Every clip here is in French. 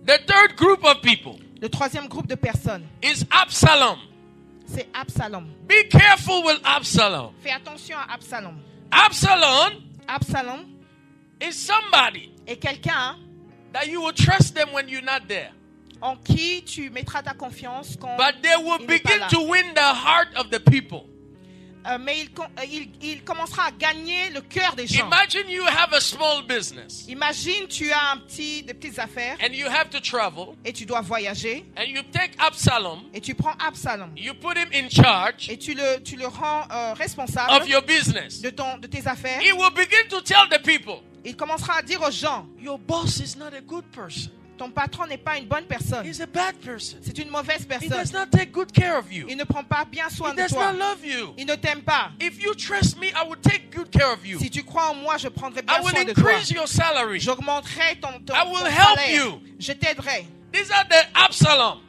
The third group of people Le troisième groupe de personnes, is Absalom. c'est Absalom. Be careful with Absalom. Fais attention à Absalom. Absalom Absalom is somebody est quelqu'un that you will trust them when you're not there. en qui tu mettras ta confiance quand But they will il n'est pas begin là. to win the heart of the people. Mais il commencera à gagner le cœur des gens. Imagine you have a small business Imagine, tu as des petites affaires and you have to travel et tu dois voyager and you take Absalom, et tu prends Absalom you put him in charge et tu le rends responsable of your business. de tes affaires. He will begin to tell the people, Il commencera à dire aux gens, your boss is not a good person. ton patron n'est pas une bonne personne. He's a bad person. C'est une mauvaise He personne. does not take good care of you. Il ne prend pas bien soin He de does toi. not love you. Il ne t'aime pas. If you trust me, I will take good care of you. Si tu crois en moi, je prendrai I bien will soin de toi. increase your salary. J'augmenterai ton I will help salaire. you. Je t'aiderai. These are the Absalom.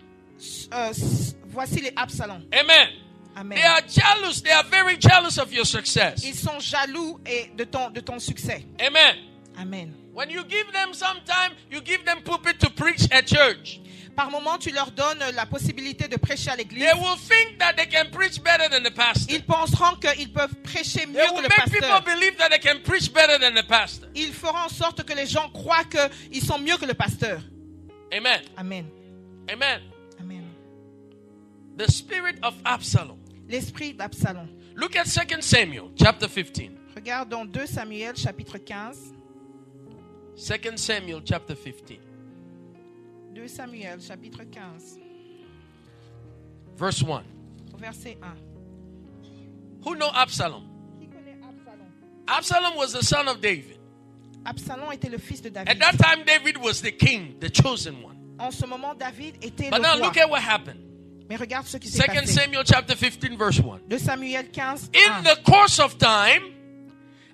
Voici les Absalom. Amen. Amen. They are jealous. They are very jealous of your success. Ils sont jaloux de ton succès. Amen. Amen. When you give them some time, you give them pulpit to preach at church. Par moment, tu leur donnes la possibilité de prêcher à l'église. They will think that they can preach better than the pastor. Ils penseront qu'ils peuvent prêcher mieux They que will le make people pasteur. believe that they can preach better than the pastor. Ils feront en sorte que les gens croient qu'ils sont mieux que le pasteur. Amen. Amen. Amen. Amen. The spirit of Absalom. L'esprit d'Absalom. Look at 2 Samuel chapter 15. Regarde dans 2 Samuel chapitre 15. 2 Samuel chapter 15. 2 Samuel chapitre 15. Verse 1. Au verset 1. Who know Absalom? Qui connaît Absalom? Absalom was the son of David. Absalom était le fils de At David. that time, David was the king, the chosen one. En ce moment, David était But le now roi. look at what happened. Mais regarde ce qui s'est 2 passé. Samuel chapter 15 verse 1. 2 Samuel 15. In 1. the course of time,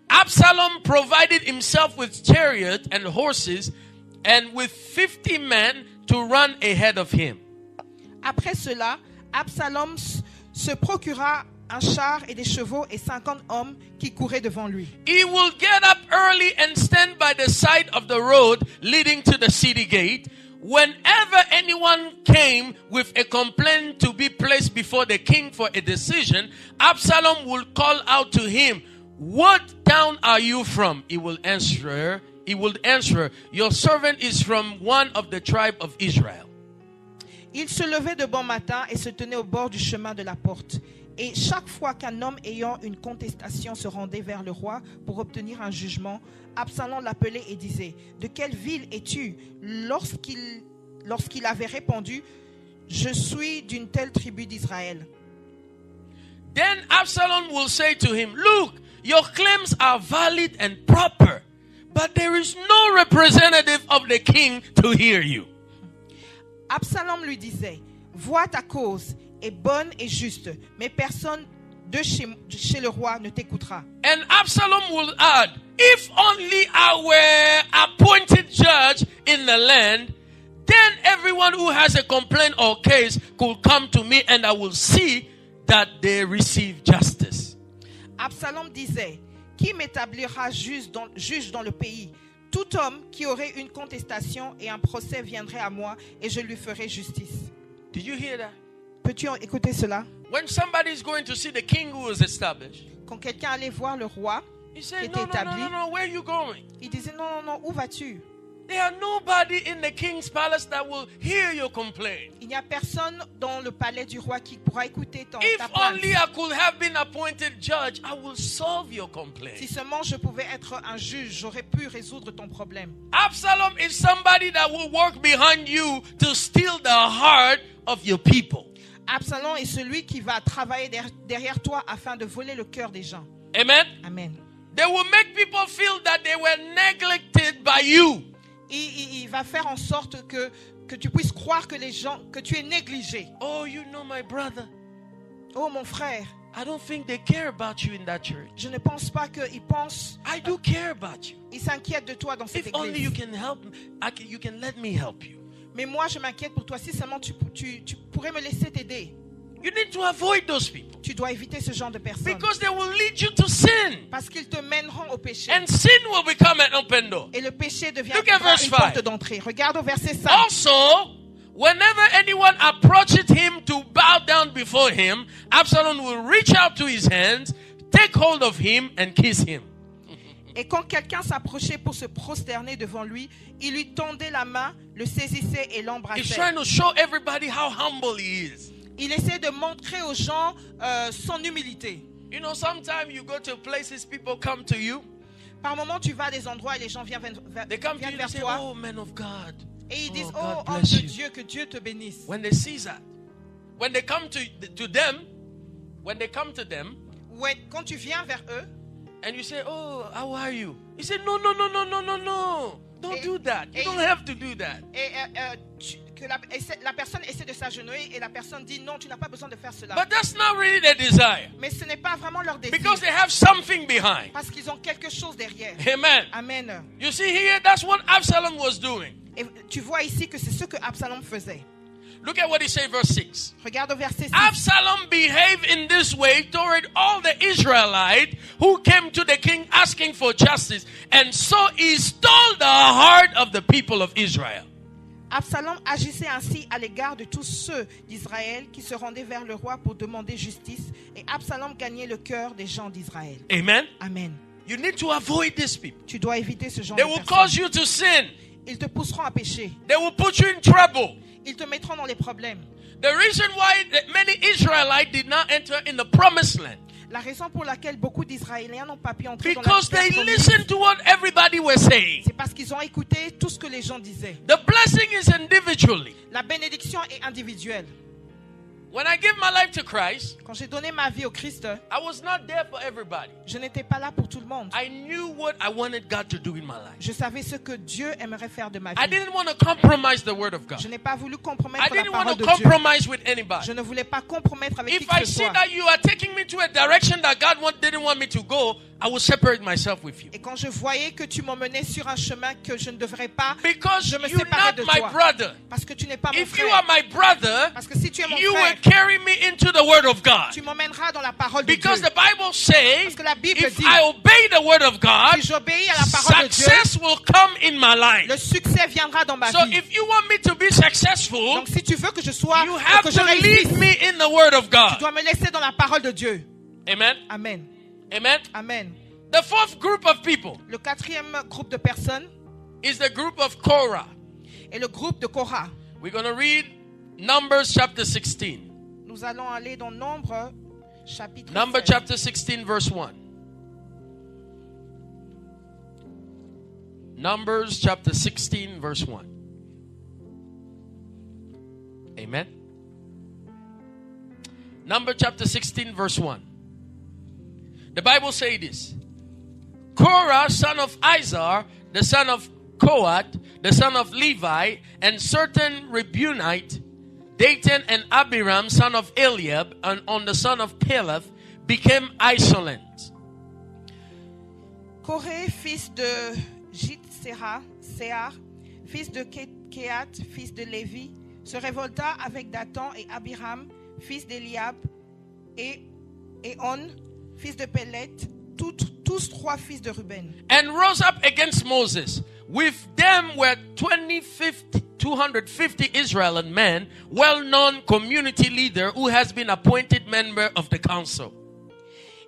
Absalom provided himself with chariot and horses and with 50 men to run ahead of him. Après cela, Absalom se procura un char et des chevaux et 50 hommes qui couraient devant lui. He will get up early and stand by the side of the road leading to the city gate. Whenever anyone came with a complaint to be placed before the king for a decision, Absalom will call out to him, "What town are you from?" He will answer, "Your servant is from one of the tribe of Israel." Il se levait de bon matin et se tenait au bord du chemin de la porte. Et chaque fois qu'un homme ayant une contestation se rendait vers le roi pour obtenir un jugement, Absalom l'appelait et disait, « De quelle ville es-tu » Lorsqu'il avait répondu, « Je suis d'une telle tribu d'Israël. » Then Absalom will say to him, "Look, your claims are valid and proper, but there is no representative of the king to hear you." Absalom lui disait, « Vois ta cause est bonne et juste, mais personne de chez le roi ne t'écoutera. » And Absalom will add, "If only I were appointed judge in the land, then everyone who has a complaint or case could come to me and I will see that they receive justice." Absalom disait, « Qui m'établira juge dans le pays ? Tout homme qui aurait une contestation et un procès viendrait à moi et je lui ferai justice. » Did you hear that? Peux-tu écouter cela? When somebody is going to see the king who is established, Quand quelqu'un allait voir le roi, he qui said, était établi, no, where are you going? il disait, non, où vas-tu? There are nobody in the king's palace that will hear your complaint. Il n'y a personne dans le palais du roi qui pourra écouter ta If plainte. only I could have been appointed judge, I will solve your Si complaint. seulement je pouvais être un juge, j'aurais pu résoudre ton problème. Absalom is somebody that will work behind you to steal the heart of your people. Absalom est celui qui va travailler derrière toi afin de voler le cœur des gens. Amen. Amen. They will make people feel that they were neglected by you. Il va faire en sorte que tu puisses croire que tu es négligé. Oh, you know my brother. Oh mon frère, I don't think they care about you in that church. je ne pense pas qu'ils pensent, I do care about you. ils s'inquiètent de toi dans cette If only you église. can help me, you can let me help you. Mais moi je m'inquiète pour toi. Si seulement tu pourrais me laisser t'aider. You need to avoid those people. Tu dois éviter ce genre de personnes. Because they will lead you to sin. Parce qu'ils te mèneront au péché. And sin will become an open door. Et le péché Look at deviendra verse une 5. porte d'entrée. Regarde au verset 5. Also, whenever anyone approaches him to bow down before him, Absalom will reach out to his hands, take hold of him, and kiss him. Et quand quelqu'un s'approchait pour se prosterner devant lui, il lui tendait la main, le saisissait et He's l'embrassait. trying to show everybody how humble he is. Il essaie de montrer aux gens son humilité. You know, sometimes you go to places, people come to you. Par moment, tu vas à des endroits et les gens viennent They come to you and vers say, toi oh, man of God. et ils disent God oh, homme bless de you. Dieu, que Dieu te bénisse. When they see that, when they come to them, Quand tu viens vers eux, and you say, oh, how are you? He said, no. Don't do that. You don't have to do that. que la personne essaie de s'agenouiller et la personne dit non, tu n'as pas besoin de faire cela. But that's not really their desire. Mais ce n'est pas vraiment leur désir. Because they have something behind. Parce qu'ils ont quelque chose derrière. Amen. Amen. You see here, that's what Absalom was doing. Et tu vois ici que c'est ce que Absalom faisait. Look at what he says, verse 6. Regarde au verset 6. Absalom behaved in this way toward all the Israelites who came to the king asking for justice, and so he stole the heart of the people of Israel. Absalom agissait ainsi à l'égard de tous ceux d'Israël qui se rendaient vers le roi pour demander justice, et Absalom gagnait le cœur des gens d'Israël. Amen. Amen. You need to avoid these people. Tu dois éviter ce genre They de will personnes. cause you to sin. Ils te pousseront à pécher. They will put you in trouble. Ils te mettront dans les problèmes. The reason why many Israelites did not enter in the promised land, La raison pour laquelle beaucoup d'Israéliens n'ont pas pu entrer because dans la they terre promise, listened to what everybody was saying. c'est parce qu'ils ont écouté tout ce que les gens disaient. The blessing is individually. La bénédiction est individuelle. When I give my life to Christ, Quand j'ai donné ma vie au Christ, I was not there for everybody. je n'étais pas là pour tout le monde. I knew what I wanted God to do in my life. Je savais ce que Dieu aimerait faire de ma I vie. didn't want to compromise the word of God. Je n'ai pas voulu I compromettre la didn't want parole to de Dieu. compromise with anybody. Je ne voulais pas compromettre avec qui If que I ce see soit. that you are taking me to a direction that God didn't want me to go, I will separate myself with you. Et quand je voyais que tu m'emmenais sur un chemin que je ne devrais pas, Because je me you're séparais not de my toi. brother. Parce que tu n'es pas mon If you are frère. my brother, Parce que si tu es mon you frère, will carry me into the word of God. tu m'emmèneras dans la parole de Dieu. Because the Bible says, Parce que la Bible if dit, I obey the word of God, si j'obéis à la parole de Dieu, success will come in my life. le succès viendra dans ma So vie. if you want me to be successful, Donc si tu veux que je sois, you have que je to réussisse, lead me in the word of tu God. dois me laisser dans la parole de Dieu. Amen. Amen. Amen. Amen. The fourth group of people Le quatrième groupe de personnes is the group of Korah. est le groupe de Korah. We're going to read Numbers chapter 16. Nous allons aller dans Nombre chapitre Number 16. chapter 16 verse 1. Numbers chapter 16 verse 1. Amen. Number chapter 16 verse 1. The Bible says this. Korah, son of Izhar, the son of Kohath, the son of Levi, and certain Reubenites, Dathan and Abiram, son of Eliab, and on the son of Peleth, became insolent. Coré, fils de Jitsera, Séar, fils de Kehat, fils de Lévi, se révolta avec Dathan et Abiram, fils d'Eliab, et On, fils de Pelet, tous trois fils de Ruben. And rose up against Moses. With them were 250 Israelite men, well-known community leader who has been appointed member of the council.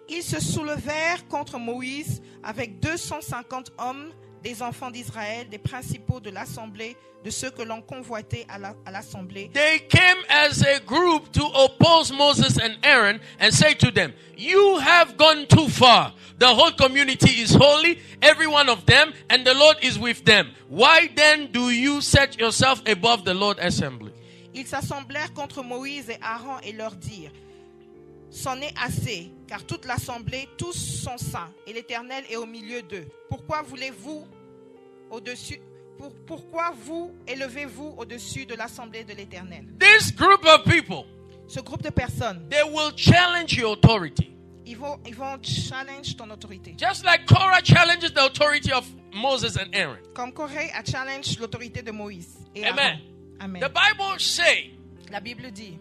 Ils se soulevèrent contre Moïse avec 250 hommes, des enfants d'Israël, des principaux de l'assemblée, de ceux que l'on convoitait à l'assemblée. They came as a group to oppose Moses and Aaron and say to them, you have gone too far. The whole community is holy, every one of them, and the Lord is with them. Why then do you set yourself above the Lord assembly? Ils s'assemblèrent contre Moïse et Aaron et leur dirent, c'en est assez, car toute l'assemblée, tous sont saints, et l'Éternel est au milieu d'eux. Pourquoi voulez-vous au-dessus, pourquoi vous élevez-vous au-dessus de l'assemblée de l'Éternel? This group of people, Ce groupe de personnes, they will challenge your authority. ils vont challenge ton autorité. Just like Korah challenges the authority of Moses and Aaron. Comme Corée a challenge l'autorité de Moïse et Amen. Aaron. Amen. The Bible says La Bible dit,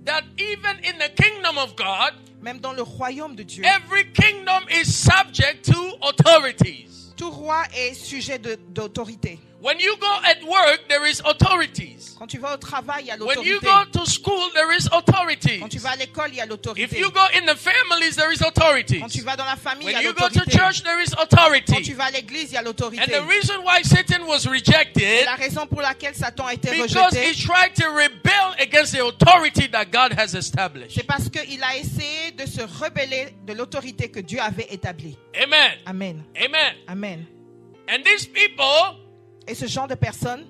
that even in the kingdom of God, même dans le royaume de Dieu, every kingdom is subject to authorities. tout roi est sujet d'autorité. When you go at work, there is authorities. Quand tu vas au travail, il y a When you l'autorité. go to school, there is authorities. Quand tu vas à l'école, il y a If l'autorité. you go in the families, there is Quand authorities. tu vas dans la famille, il y When a you go to l'autorité. church, there is Quand authority. tu vas à l'église, il y a And l'autorité. the reason why Satan was rejected, La raison pour laquelle Satan a été because rejeté, he tried to rebel against the authority that God has established. c'est parce qu'il a essayé de se rebeller de l'autorité que Dieu avait établie. Amen. Amen. Amen. Amen. And these people, Et ce genre de personnes,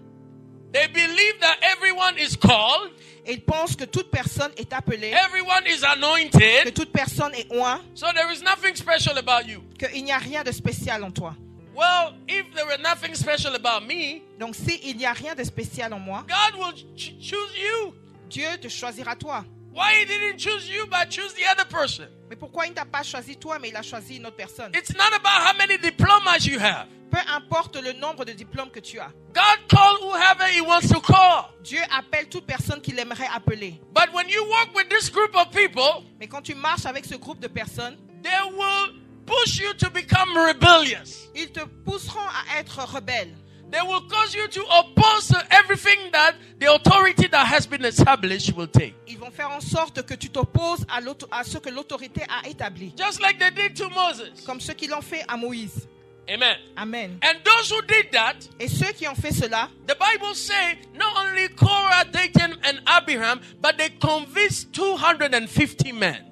they believe that everyone is called, ils pensent que toute personne est appelée, everyone is que anointed, toute personne est oint, so there is nothing special about you. qu'il n'y a rien de spécial en toi. Well, if there were nothing special about me, Donc s'il n'y a rien de spécial en moi, God will choose you. Dieu te choisira toi. Why he didn't choose you but choose the other person? Mais pourquoi il ne t'a pas choisi toi, mais il a choisi une autre personne? It's not about how many diplomas you have. Peu importe le nombre de diplômes que tu as. God call whoever he wants to call. Dieu appelle toute personne qu'il aimerait appeler. But when you work with this group of people, Mais quand tu marches avec ce groupe de personnes, they will push you to become rebellious. ils te pousseront à être rebelle. They will cause you to oppose everything that the authority that has been established will take. Ils vont faire en sorte que tu t'opposes à ce que l'autorité a établi. Just like they did to Moses. Comme ceux qui l'ont fait à Moïse. Amen. Amen. And those who did that, Et ceux qui ont fait cela, the Bible says not only Korah, Dathan, and Abiram, but they convinced 250 men.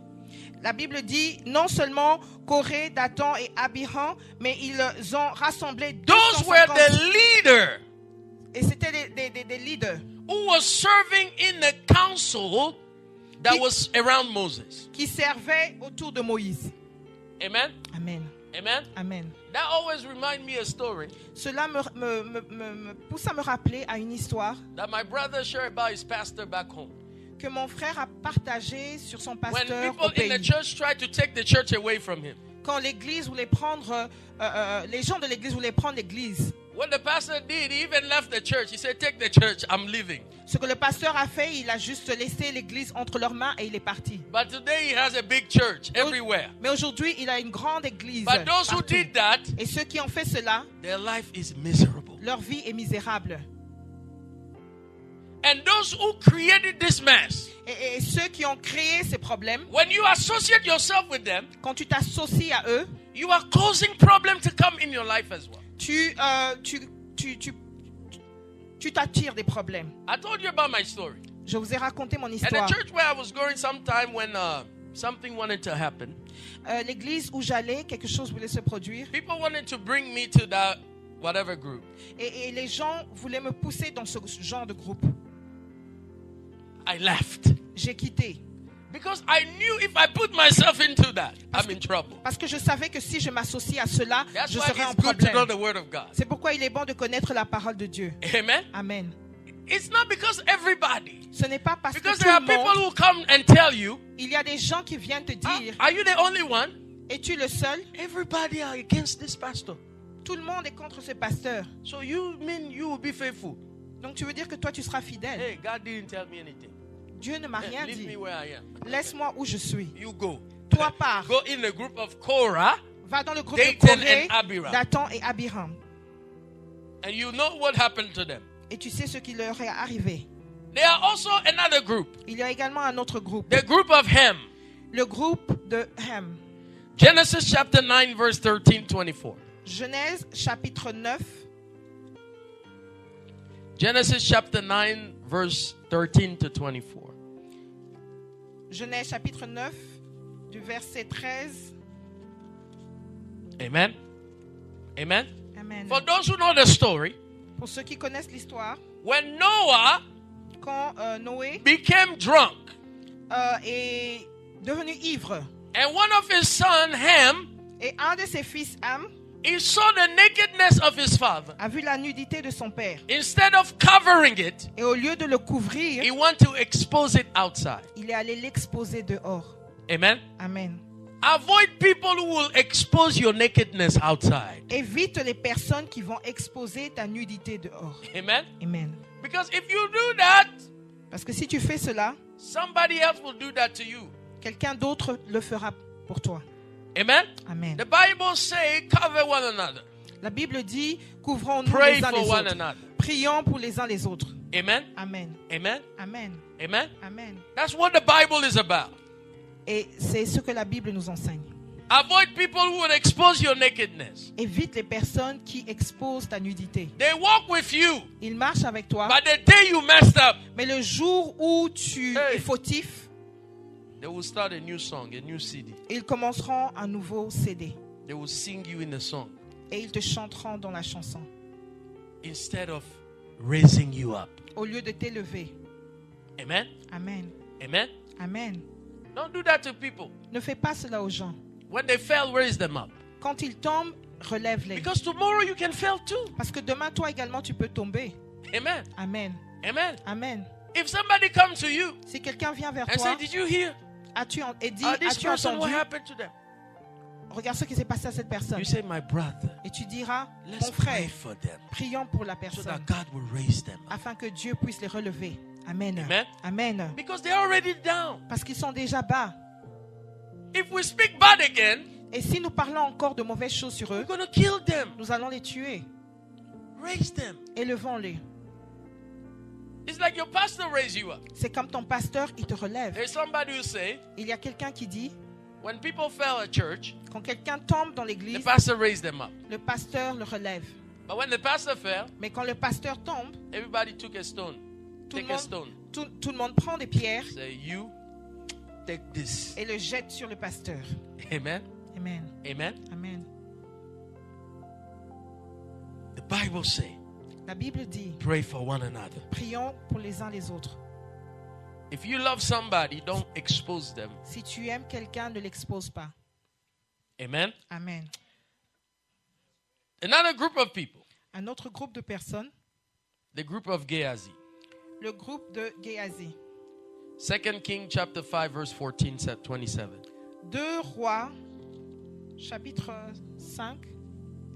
la Bible dit non seulement Corée, Dathan et Abiram, mais ils ont rassemblé Those were 250. the leader Et c'était des leaders who was serving in the council that was around Moses. qui servaient autour de Moïse. Amen. Amen. Amen. Amen. That always reminds me a story Cela me pousse à me rappeler à une histoire that my brother shared about his pastor back home. que mon frère a partagée sur son When pasteur people au in the pays. church tried to take the church away from him, Quand l'église voulait prendre, les gens de l'église voulaient prendre l'église. what the pastor did, he even left the church. He said, "Take the church, I'm leaving." Ce que le pasteur a fait, il a juste laissé l'église entre leurs mains et il est parti. But today he has a big church everywhere. Mais aujourd'hui, il a une grande église. But those who partout. did that, Et ceux qui ont fait cela, their life is miserable. leur vie est misérable. And those who created this mess, Et ceux qui ont créé ces problèmes, when you associate yourself with them, quand tu t'associes à eux, you are causing problems to come in your life as well. tu t'attires des problèmes. I told you about my story. Je vous ai raconté mon At histoire. the church where I was going sometime when something wanted to happen, L'église où j'allais, quelque chose voulait se produire. people wanted to bring me to that whatever group. Et les gens voulaient me pousser dans ce genre de groupe. I left. J'ai quitté. Because I knew if I put myself into that, I'm in trouble. Parce que je savais que si je m'associe à cela, That's je why serais en it's good to know problème. the word of God. C'est pourquoi il est bon de connaître la parole de Dieu. Amen. Amen. It's not because everybody. Ce n'est pas parce que Because tout there are le people monde, who come and tell you, il y a des gens qui viennent te dire, are you the only one? es-tu le seul? Everybody are against this pastor. Tout le monde est contre ce pasteur. So you mean you will be faithful? Donc tu veux dire que toi tu seras fidèle. Hey, God didn't tell me anything. Dieu ne m'a rien Leave dit. me where I am. Laisse-moi où je suis. You go. Toi pars. Go in the group of Korah, Va dans le groupe de Dathan Corée, and Abiram. Dathan et Abiram. And you know what happened to them. Et tu sais ce qui leur est arrivé. There are also another group, Il y a également un autre groupe. the group of Ham. Le groupe de Ham. Genesis chapter 9, verse 13-24. Genèse chapitre 9. Genesis chapter 9, verse 13-24. Genèse chapitre 9, du verset 13. Amen. Amen. Amen. For those who know the story, Pour ceux qui connaissent l'histoire, when Noah quand Noé became drunk, est devenu ivre, and one of his sons, Ham, et un de ses fils, Ham, he saw the nakedness of his father. a vu la nudité de son père. Instead of covering it, Et au lieu de le couvrir, he wanted to expose it outside. il est allé l'exposer dehors. Amen. Amen. Avoid people who will expose your nakedness outside. Évite les personnes qui vont exposer ta nudité dehors. Amen. Amen. Because if you do that, Parce que si tu fais cela, somebody else will do that to you. quelqu'un d'autre le fera pour toi. Amen. Amen. The Bible says, cover one another. La Bible dit, couvrons-nous Pray les uns for les one autres. another. Prions pour les uns les autres. Amen. Amen. Amen. Amen. Amen. Amen. That's what the Bible is about. Et c'est ce que la Bible nous enseigne. Avoid people who would expose your nakedness. Évite les personnes qui exposent ta nudité. They walk with you, Ils marchent avec toi, but the day you messed up, mais le jour où tu Hey. es fautif, they will start a new song, a new CD. ils commenceront un nouveau CD. They will sing you in the song Et ils te chanteront dans la chanson. instead of raising you up. Au lieu de t'élever. Amen. Amen. Amen. Amen. Don't do that to people. Ne fais pas cela aux gens. When they fail, raise them up. Quand ils tombent, relève-les. Because tomorrow you can fail too. Parce que demain, toi également, tu peux tomber. Amen. Amen. Amen. Amen. If somebody comes to you Si quelqu'un vient vers and toi say, did you hear? et dit, This as-tu person, what entendu? happened to them? Regarde ce qui s'est passé à cette personne. You say, my brother, Et tu diras, let's mon pray frère, for them prions pour la so personne. that God will raise them up. Afin que Dieu puisse les relever. Amen. Amen. Amen. Because they're already down. Parce qu'ils sont déjà bas. If we speak bad again, Et si nous parlons encore de mauvaises choses sur eux, we're going to kill them. nous allons les tuer. Raise them. Élevons-les. It's like your pastor raised you up. C'est comme ton pasteur, il te relève. There's somebody who say, Il y a quelqu'un qui dit, when people fail at church, quand quelqu'un tombe dans the l'église, pastor raised them up. le pasteur le relève. But when the pastor fell, Mais quand le pasteur tombe, everybody took a stone. tout le Take a monde, stone. tout le monde prend des pierres Say, you take this. et le jette sur le pasteur. Amen. Amen. Amen. Amen. The Bible says, La Bible dit, pray for one another. prions pour les uns les autres. If you love somebody, don't expose them. Si tu aimes quelqu'un, ne l'expose pas. Amen. Amen. Another group of people, Un autre groupe de personnes, the group of Gehazi. le groupe de Géasi. 2 King chapter 5 verse 14 said 27. 2 Rois, chapitre 5,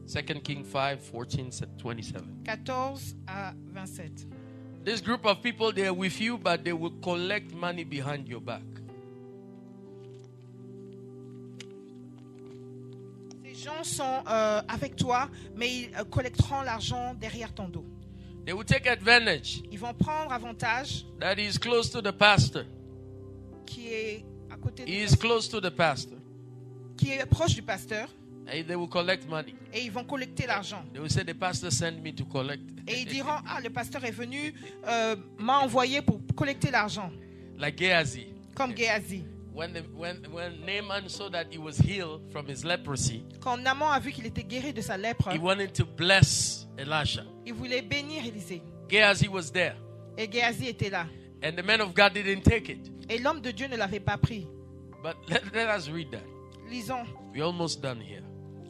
2 King 5 14 said 27. 14 à 27. This group of people, they are with you, but they will collect money behind your back. Ces gens sont avec toi, mais ils collecteront l'argent derrière ton dos. They will take advantage Ils vont prendre avantage that he is close to the pastor. qui est à côté He du is pasteur, close to the pastor. qui est proche du pasteur, And they will collect money. et ils vont collecter l'argent. They will say, the pastor sent me to collect. Et ils diront, ah, le pasteur est venu, m'a envoyé pour collecter l'argent, Like Gehazi. comme Géasi. When Naaman saw that he was healed from his leprosy, Quand Naaman a vu qu'il était guéri de sa lèpre, he wanted to bless Elisha. il voulait bénir Élisée. Gehazi was there. Et Géasi était là. And the man of God didn't take it. Et l'homme de Dieu ne l'avait pas pris. But let us read that. Lisons, We're almost done here.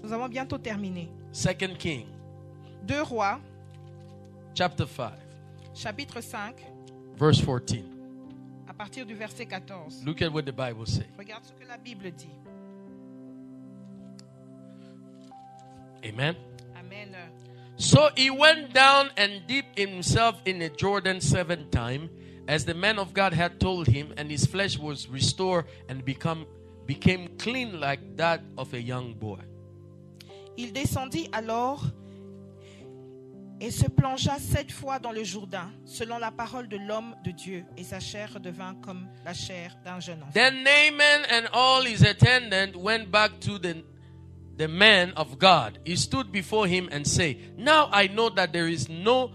nous avons bientôt terminé. 2 King 2 Rois, chapter 5 chapitre 5, verse 14. à partir du verset 14. Look at what the Bible says. Regarde ce que la Bible dit. Amen. Amen. So he went down and dipped himself in the Jordan 7 times, as the man of God had told him, and his flesh was restored and became clean like that of a young boy. Il descendit alors et se plongea 7 fois dans le Jourdain, selon la parole de l'homme de Dieu, et sa chair redevint comme la chair d'un jeune enfant. Then Naaman and all his attendants went back to the man of God. He stood before him and said, now I know that there is no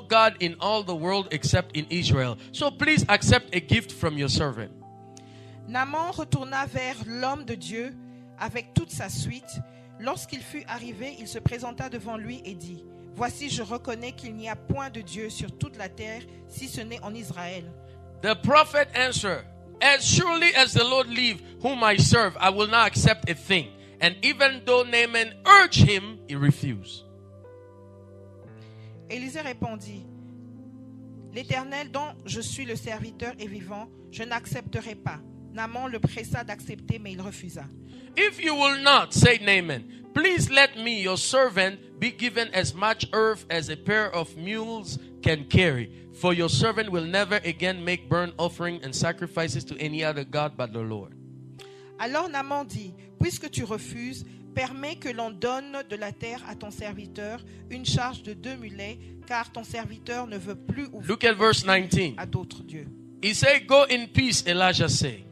God in all the world except in Israel. So please accept a gift from your servant. Naaman retourna vers l'homme de Dieu avec toute sa suite. Lorsqu'il fut arrivé, il se présenta devant lui et dit, voici, je reconnais qu'il n'y a point de Dieu sur toute la terre, si ce n'est en Israël. The prophet answered, as surely as the Lord lives, whom I serve, I will not accept a thing. And even though Naaman urged him, he refused. Élisée répondit, l'Éternel dont je suis le serviteur est vivant, je n'accepterai pas. Naaman le pressa d'accepter, mais il refusa. If you will not, say Naaman, please let me, your servant, be given as much earth as a pair of mules can carry. For your servant will never again make burnt offering and sacrifices to any other god but the Lord. Alors Naaman dit, puisque tu refuses, permets que l'on donne de la terre à ton serviteur, une charge de 2 mulets, car ton serviteur ne veut plus Look at verse 19. à d'autres dieux. He said, go in peace, Elijah said.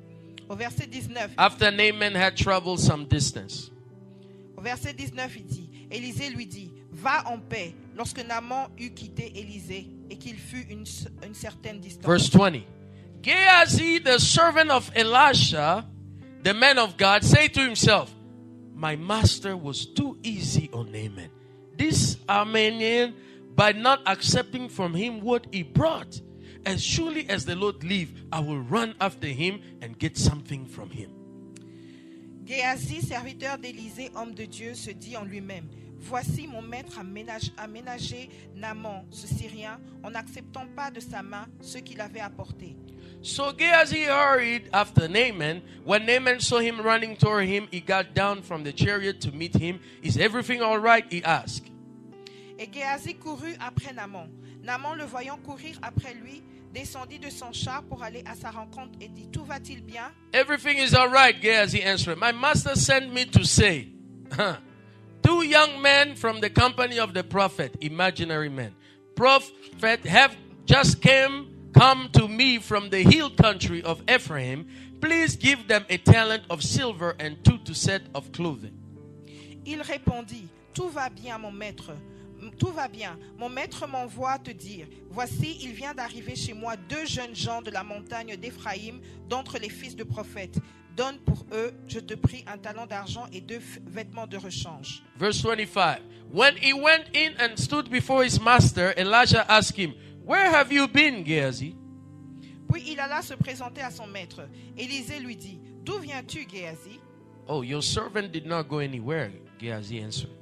Au verset 19, After Naaman had traveled some distance. au verset 19, il dit, Élisée lui dit, va en paix, lorsque Naaman eut quitté Élisée et qu'il fut une certaine distance. Verse 20. Gehazi, the servant of Elisha, the man of God, said to himself, my master was too easy on Naaman, this Aramean, by not accepting from him what he brought. As surely as the Lord live, I will run after him and get something from him. Gehazi, serviteur d'Élisée, homme de Dieu, se dit en lui-même, voici mon maître a ménagé Naaman, ce Syrien, en n'acceptant pas de sa main ce qu'il avait apporté. So Gehazi hurried after Naaman. When Naaman saw him running toward him, he got down from the chariot to meet him. Is everything all right? He asked. Et Gehazi courut après Naaman. Naaman, le voyant courir après lui, descendit de son char pour aller à sa rencontre et dit, tout va-t-il bien? Everything is all right, Gehazi answered. My master sent me to say, 2 young men from the company of the prophet, imaginary men, prophet, have just come to me from the hill country of Ephraim. Please give them a talent of silver and 2 sets of clothing. Il répondit, tout va bien, mon maître. Tout va bien. Mon maître m'envoie te dire, voici, il vient d'arriver chez moi 2 jeunes gens de la montagne d'Éphraïm, d'entre les fils de prophètes. Donne pour eux, je te prie, un talent d'argent et 2 vêtements de rechange. Verse 25. When he went in and stood before his master, Elijah asked him, where have you been, Gehazi? Puis il alla se présenter à son maître. Élisée lui dit, d'où viens-tu, Gehazi? Oh, your servant did not go anywhere, Gehazi answered.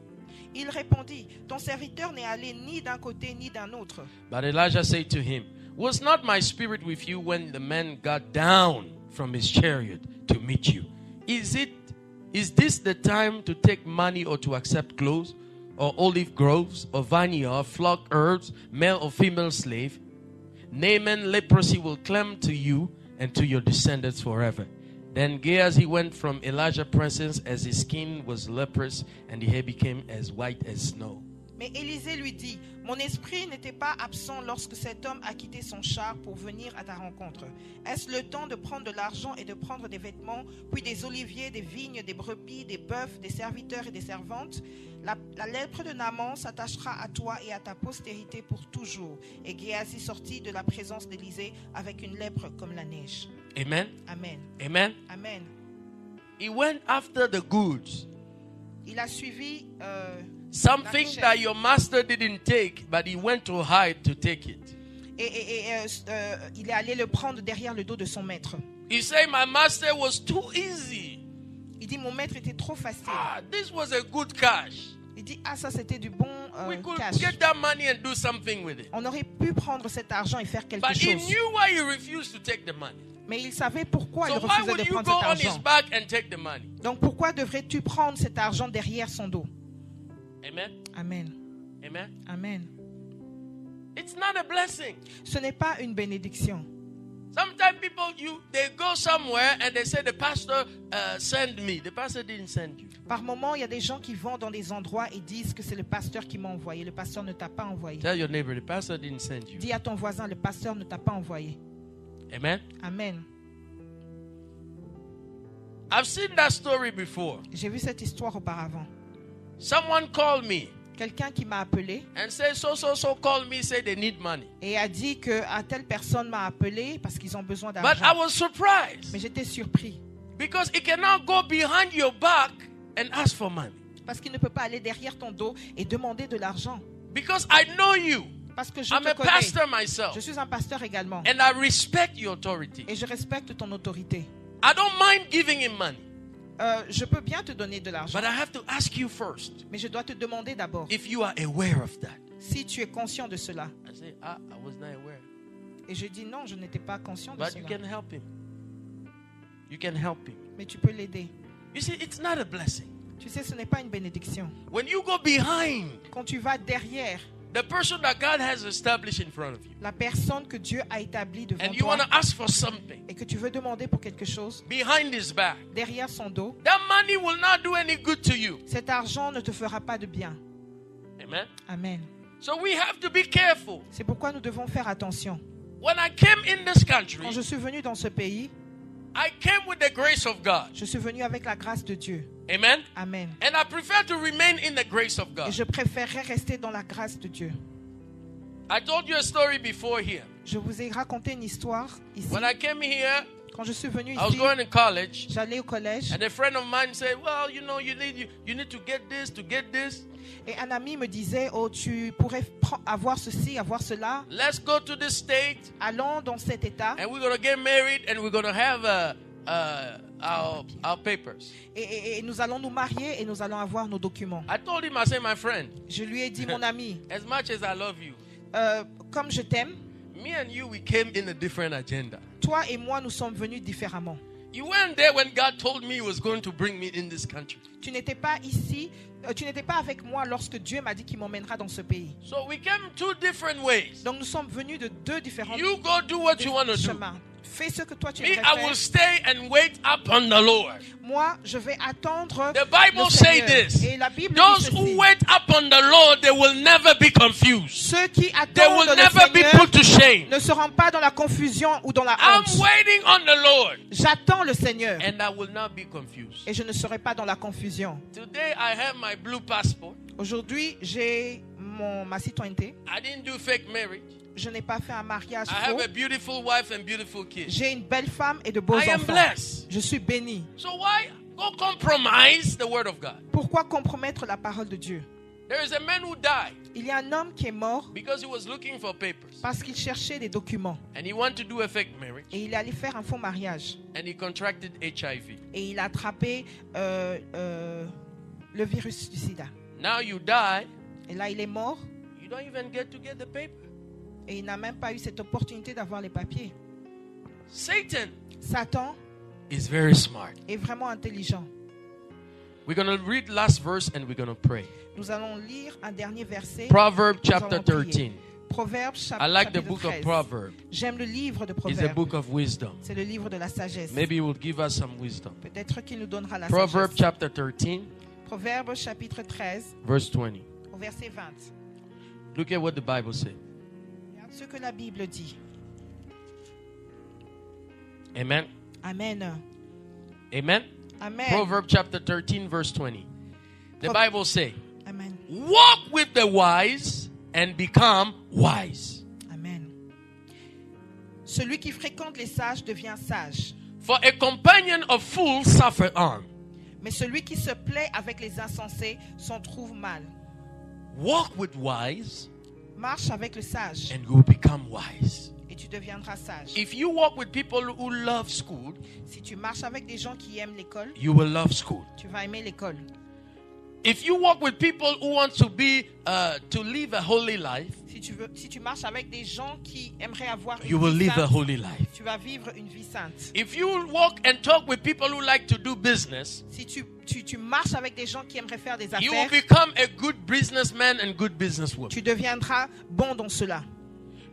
Il répondit, ton serviteur n'est allé ni d'un côté ni d'un autre. But Elijah said to him, was not my spirit with you when the man got down from his chariot to meet you? Is this the time to take money or to accept clothes, or olive groves, or vineyard, flock herbs, male or female slave? Naaman, leprosy will cling to you and to your descendants forever. Then Gehazi went from Elijah's presence as his skin was leprous and his hair became as white as snow. Mais Élisée lui dit, mon esprit n'était pas absent lorsque cet homme a quitté son char pour venir à ta rencontre. Est-ce le temps de prendre de l'argent et de prendre des vêtements, puis des oliviers, des vignes, des brebis, des bœufs, des serviteurs et des servantes? La lèpre de Naaman s'attachera à toi et à ta postérité pour toujours. Et Gehazi sortit de la présence d'Élisée avec une lèpre comme la neige. Amen. Amen. Amen. Amen. He went after the goods. Il a suivi Something that your master didn't take, but he went to hide to take it. Il est allé le prendre derrière le dos de son maître. He said, my master was too easy. Il dit, mon maître était trop facile. This was a good cash. Il dit, ça c'était du bon We could cash. get that money and do something with it. On aurait pu prendre cet argent et faire quelque But he chose. knew why he refused to take the money. Mais il savait pourquoi il So why refusait would de you prendre go cet on his argent. back and take the money? Donc pourquoi devrais-tu prendre cet argent derrière son dos? Amen. Amen. Amen. Amen. It's not a blessing. Ce n'est pas une bénédiction. Sometimes people, they go somewhere and they say, the pastor sent me. The pastor didn't send you. Par moment, il y a des gens qui vont dans des endroits et disent que c'est le pasteur qui m'a envoyé. Le pasteur ne t'a pas envoyé. Tell your neighbor, the pastor didn't send you. Dis à ton voisin, le pasteur ne t'a pas envoyé. Amen. Amen. I've seen that story before. J'ai vu cette histoire auparavant. Someone called me Quelqu'un qui m'a appelé and said, so called me, say they need money. et a dit que telle personne m'a appelé parce qu'ils ont besoin But I d'argent. was surprised Mais j'étais surpris because he cannot go behind your back and ask for money. parce qu'il ne peut pas aller derrière ton dos et demander de l'argent. Because I know you. Parce que je I'm te a connais. pastor myself. Je suis un pasteur également. And I respect your authority. Et je respecte ton autorité. I don't mind giving him money. Je peux bien te donner de l'argent. But I have to ask you first Mais je dois te demander d'abord if you are aware of that. si tu es conscient de cela. I say, I was not aware. Et je dis non, je n'étais pas conscient de But you cela. can help him. You can help him. mais tu peux l'aider. You see, it's not a blessing. Tu sais, ce n'est pas une bénédiction. When you go behind Quand tu vas derrière the person that God has established in front of you, la personne que Dieu a établie devant and you toi want to ask for something et que tu veux demander pour quelque chose, behind his back, derrière son dos, that money will not do any good to you. cet argent ne te fera pas de bien. Amen. Amen. So we have to be careful. C'est pourquoi nous devons faire attention. When I came in this country, Quand je suis venu dans ce pays, I came with the grace of God. je suis venu avec la grâce de Dieu. Amen. Amen. And I prefer to remain in the grace of Et God. je préférerais rester dans la grâce de Dieu. I told you a story before here. Je vous ai raconté une histoire ici. When I came here, Quand je suis venu I was ici, going to college, j'allais au collège and a friend of mine said, "Well, you know, you need to get this, to get this. et un ami me disait, oh, tu pourrais avoir ceci, avoir cela. Let's go to this state, Allons dans cet état and we're gonna get married, and we're gonna have our papers." et nous allons nous marier et nous allons avoir nos documents. I told him, I said, "My friend, Je lui ai dit, mon ami, as much as I love you, comme je t'aime, me and you, we came in a different agenda. toi et moi, nous sommes venus différemment. You weren't there when God told me He was going to bring me in this country. Tu n'étais pas ici, tu n'étais pas avec moi lorsque Dieu m'a dit qu'il m'emmènera dans ce pays. So we came two different ways. Donc nous sommes venus de deux différents You go do what you want to do. chemins. Fais ce que toi tu Me, aimerais I will faire. stay and wait upon the Lord. Moi, je vais attendre The Bible le say Seigneur. this. Et la Bible Those dit who ceci. wait upon the Lord, they will never be confused. Ceux qui They attendent will le never be Seigneur put to shame. ne seront pas dans la confusion ou dans la I'm honte. waiting on the Lord, J'attends le Seigneur and I will not be confused. et je ne serai pas dans la confusion. Today I have my blue passport. Aujourd'hui, j'ai ma citoyenneté. I didn't do fake marriage. Je n'ai pas fait un mariage I have faux. a beautiful wife and beautiful kids. J'ai une belle femme et de beaux I am enfants. blessed. Je suis béni. So why go compromise the word of God? Pourquoi compromettre la parole de Dieu? There is a man who died Il y a un homme qui est mort because he was looking for papers, parce qu'il cherchait des documents and he wanted to do a fake marriage, et il allait faire un faux mariage and he contracted HIV. et il a attrapé le virus du sida. Now you die, Et là, il est mort you don't even get to get the paper. et il n'a même pas eu cette opportunité d'avoir les papiers. Satan Satan is very smart. est vraiment intelligent. We're going to read last verse and we're going to pray. Nous allons lire un dernier verset. Proverbs Nous chapter allons prier. 13. Proverbes I like the chapitre book of 13. Proverbs. J'aime le livre de It's a Proverbes. book of wisdom. C'est le livre de la sagesse. Maybe it will give us some wisdom. Peut-être qu'il nous donnera la Proverbs sagesse. chapter 13, Proverbes chapitre 13 verse 20. au verset 20. Look at what the Bible says. Regarde ce que la Bible dit. Amen. Amen. Amen. Amen. Proverbs chapter 13, verse 20. The Bible says, Amen. walk with the wise and become wise. Amen. Celui qui fréquente les sages devient sage, For a companion of fools suffer harm. mais celui qui se plaît avec les insensés s'en trouve mal. Walk with wise Marche avec le sage and you will become wise. et tu deviendras sage. If you walk with people who love school, Si tu marches avec des gens qui aiment l'école, you will love school. tu vas aimer l'école. If you walk with people who want to live a holy life, Si tu marches avec des gens qui aimeraient avoir you une will vie live a sainte, holy life. tu vas vivre une vie sainte. If you walk and talk with people who like to do business, Si tu marches avec des gens qui aimeraient faire des you will affaires, become a good businessman and good businesswoman. tu deviendras bon dans cela.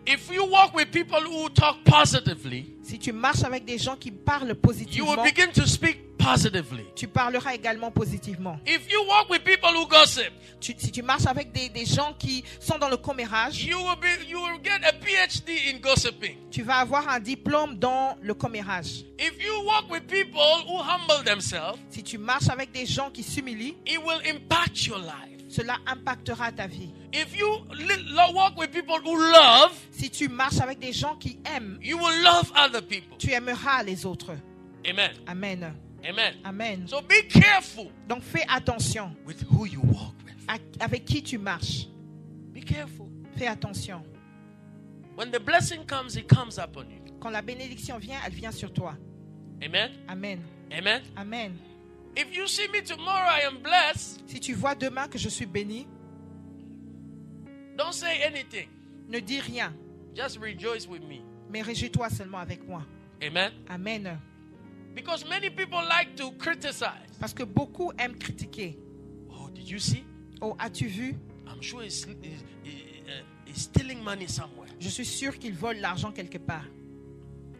If you walk with people who talk positively, Si tu marches avec des gens qui parlent you positivement, will begin to speak positively. tu parleras également positivement. If you walk with people who gossip, Si tu marches avec des gens qui sont dans le commérage, you will get a PhD in gossiping. tu vas avoir un diplôme dans le commérage. If you walk with people who humble themselves, Si tu marches avec des gens qui s'humilient, it will impact your life. cela impactera ta vie. If you walk with people who love, Si tu marches avec des gens qui aiment, you will love other people. tu aimeras les autres. Amen. Amen. Amen. Amen. So be careful Donc fais attention with who you walk with. avec qui tu marches. Be careful. Fais attention. When the blessing comes, it comes upon you. Quand la bénédiction vient, elle vient sur toi. Amen. Amen. Amen. Amen. If you see me tomorrow, I am blessed. Si tu vois demain que je suis béni, Don't say anything. ne dis rien, Just rejoice with me. mais réjouis-toi seulement avec moi. Amen. Amen. Because many people like to criticize. Parce que beaucoup aiment critiquer. Oh, did you see? Oh, as-tu vu? I'm sure he's stealing money somewhere. Je suis sûr qu'ils volent l'argent quelque part.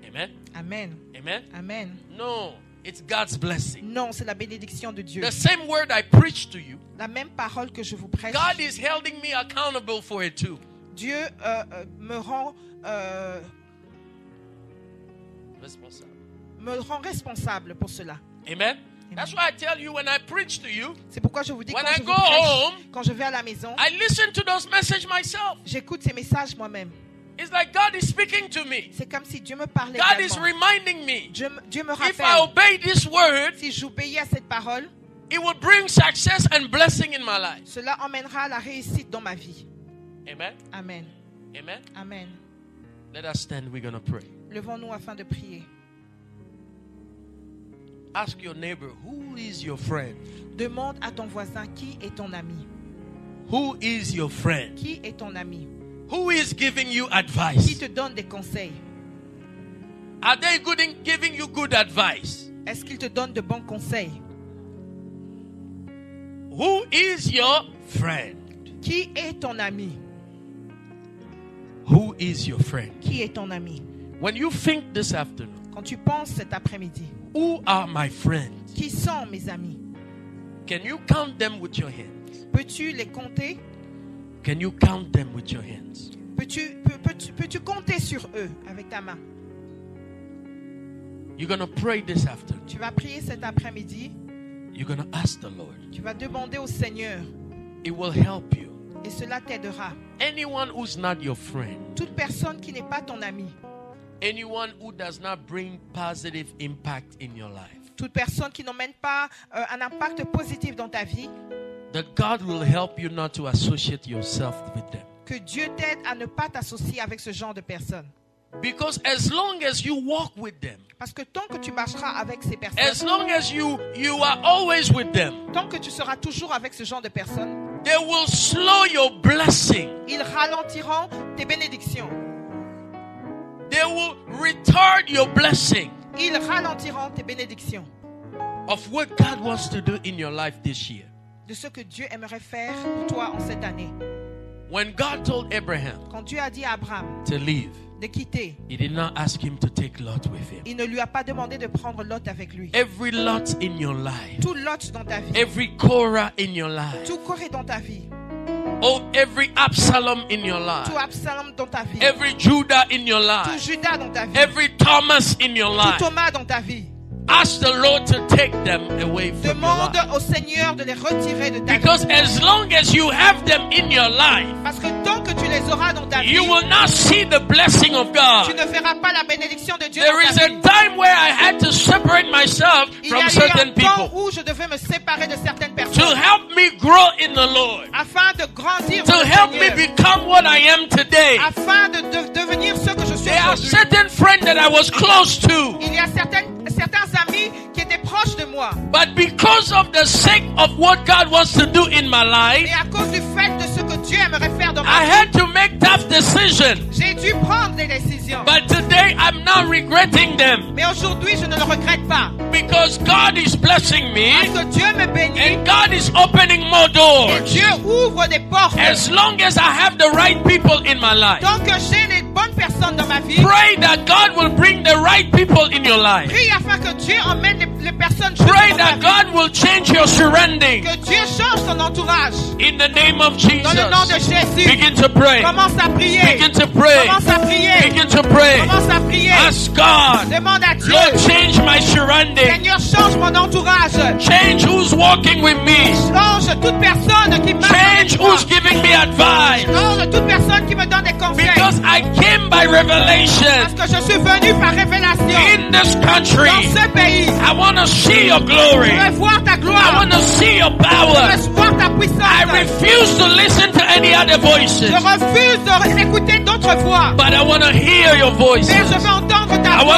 Amen. Amen. Amen. Amen. No, it's God's blessing. Non, c'est la bénédiction de Dieu. The same word I preach to you, La même parole que je vous prêche, God is holding me accountable for it too. Dieu me rend responsable pour cela. Amen. That's why I tell you when I preach to you, C'est pourquoi je vous dis when quand I je go vous prêche, home, quand je vais à la maison, I listen to those messages myself. j'écoute ces messages moi-même. It's like God is speaking to me. C'est comme si Dieu me parlait God is également. reminding me. Dieu me If I rappelle, obey this word, si j'obéis à cette parole, it will bring success and blessing in my life. cela emmènera la réussite dans ma vie. Amen. Amen. Amen. Amen. Let us stand. We're going to pray. Levons-nous afin de prier. Ask your neighbor, who is your friend? Demande à ton voisin qui est ton ami. Who is your friend? Qui est ton ami? Who is giving you Qui advice? te donne des conseils? Are they giving you good advice? Est-ce qu'il te donne de bons conseils? Who is your friend? Qui est ton ami? Who is your friend? Qui est ton ami? When you think this afternoon, Quand tu penses cet après-midi, who are my friends? qui sont mes amis? Can you count them with your hands? Peux-tu les compter? Can you count them with your hands? Peux-tu compter sur eux avec ta main? You're going to pray this afternoon. Tu vas prier cet après-midi. You're going to ask the Lord. Tu vas demander au Seigneur It will help you. et cela t'aidera. Anyone who's not your friend, Toute personne qui n'est pas ton ami, anyone who does not bring positive impact in your life, toute personne qui n'emmène pas un impact positif dans ta vie, that God will help you not to associate yourself with them. que Dieu t'aide à ne pas t'associer avec ce genre de personnes. Because as long as you walk with them, Parce que tant que tu marcheras avec ces as personnes, long as you are always with them, tant que tu seras toujours avec ce genre de personnes, they will slow your blessing. ils ralentiront tes bénédictions. They will retard your blessing Ils ralentiront tes bénédictions of what God wants to do in your life this year. de ce que Dieu aimerait faire pour toi en cette année. When God told Abraham Quand Dieu a dit à Abraham to leave, de quitter, he did not ask him to take Lot with him. il ne lui a pas demandé de prendre Lot avec lui. Every Lot in your life, Tout Lot dans ta vie, every Korah in your life, tout Corée dans ta vie, oh, every Absalom in your life, tout Absalom dans ta vie, every Judah in your tout life, Judas dans ta vie, every Thomas in your tout life. Thomas dans ta vie. Ask the Lord to take them away from your Demande life. au Seigneur de les retirer de ta vie. Because as long as you have them in your life, Parce que tant que tu les auras dans ta vie, you will not see the blessing of tu God. ne verras pas la bénédiction de Dieu There dans is ta a vie. time where I had to separate myself Il y from a eu certain un temps people où je devais me séparer de certaines to personnes help me grow in the Lord, afin de grandir to dans le help me Seigneur, become what I am today. afin de devenir ce que je suis There are aujourd'hui. certain friends that I was close to, Il y a certains amis qui étaient proches de moi. but because of the sake of what God wants to do in my life, Et à cause du fait de ce que Dieu aimerait faire dans ma I vie, had to make tough decisions. j'ai dû prendre des décisions. But today I'm not regretting them Mais aujourd'hui, je ne le regrette pas. because God is blessing me Parce que Dieu me bénit and God is opening more et doors. Dieu ouvre des portes. As long as I have the right people in my life, Tant que j'ai les bonnes personnes dans ma vie, pray that God will bring the right people in your life. prie afin que Dieu emmène les personnes justes Pray dans ta that vie. God will change your surrounding. Que Dieu change ton entourage. In the name of Dans le nom de Jesus, Jésus, begin to pray. commence à prier. Begin to pray. Commence à prier. Begin to pray. Commence à prier. Ask God, Demande à Dieu. Lord, change my surrounding. Seigneur, change mon entourage. Change who's walking with me. Change toute personne qui marche Change avec moi. who's giving me advice. Change toute personne qui me donne des conseils. Because I came by revelation Parce que je suis venu par révélation. in this country. Dans ce pays, I want to see your glory. je veux voir ta I gloire. want to see your Je power. veux voir ta puissance. I refuse to listen to any other voices, Je refuse d'écouter d'autres voix. but I want to hear your voices. Mais je veux entendre ta I voix. want